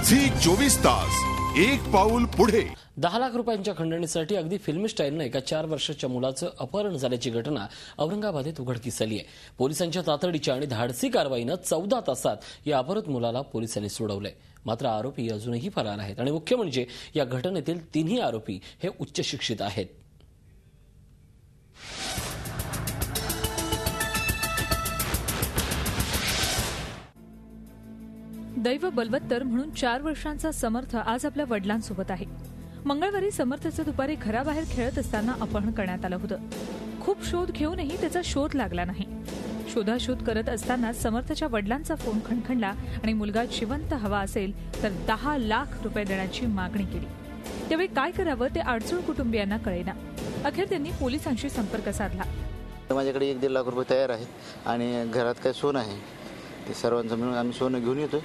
Zee 24 तास एक पाऊल पुढे। 10 लाख रुपयांच्या खंडणीसाठी अगदी फिल्मी स्टाईलनं एका 4 वर्षाच्या मुलाचं अपहरण झाल्याची घटना औरंगाबादेत उघडकीस आली आहे। पोलिसांच्या तातडीच्या आणि धाडसी कारवाईनं 14 तासात या अपहृत मुलाला पोलिसांनी सोडवलंय। मात्र आरोपी अजूनही फरार आहेत आणि मुख्य म्हणजे या घटनेतील तिन्ही आरोपी हे उच्च शिक्षित आहेत। दैव बलवत्तर म्हणून 4 वर्षांचा समर्थ आज आपल्या वडिलांसोबत आहे। मंगळवारी समर्थचं दुपारी घराबाहेर खेळत असताना अपहरण करण्यात आलं होतं। खूप शोध घेऊनही त्याचा शोध लागला नाही। शोधाशोध करत असताना समर्थच्या वडिलांचा फोन खणखणला आणि मुलगा जिवंत हवा असेल तर 10 लाख रुपये देण्याची मागणी केली। त्यावेळी काय करावं ते अडचण कुटुंबियांना कळेना। अखेर त्यांनी पोलिसांशी संपर्क साधला। माझ्याकडे 1-1.5 लाख रुपये तयार आहे आणि घरात काय सोनं आहे ते सर्वांचं मिळून आम्ही सोनं घेऊन येतो।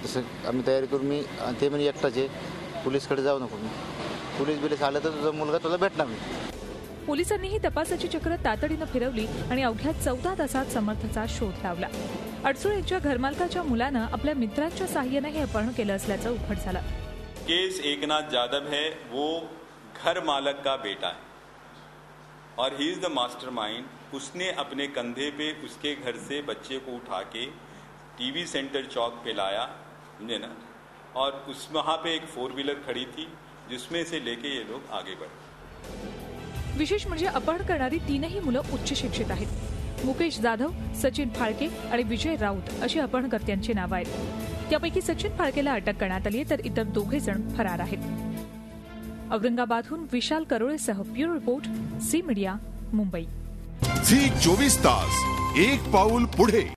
तसं आम्ही तयारी करून मी ते म्हणजे एकटाचे पोलिसकडे जाऊ नको, पोलीस बिलीस आलं तर तुझा मुलगा तुला भेटणार नाही। पोलिसांनीही तपासाची चक्र तातडीनं फिरवली आणि अवघ्या 14 तासात समर्थचा शोध लावला। अडसूळ यांच्या घरमालकाच्या मुलानं आपल्या मित्रांच्या सहाय्याने हे अपहरण केलं असल्याचं उघड झालं। केस एकनाथ जाधव है, वो घर मालक का बेटा है और ही इज द मास्टरमाइंड। उसने अपने कंधे पे उसके घर से बच्चे को उठा के टीवी सेंटर चौक पे लाया, समझे ना, और उस वहाँ पे एक 4 व्हीलर खड़ी थी जिसमें से लेके ये लोग आगे बढ़े। विशेष म्हणजे अपहरण करणारी तीनही मुलं उच्च शिक्षित आहेत। मुकेश जाधव, सचिन फाळके आणि विजय राऊत अशी अपहरणकर्त्यांची नावं आहेत। त्यापैकी सचिन फाळकेला अटक करण्यात आली तर इतर 2 जण फरार आहेत। औरंगाबादहून विशाल करोळेसह bureau report, Zee media, Mumbai. Zee 24 तास एक पाऊल पुढे।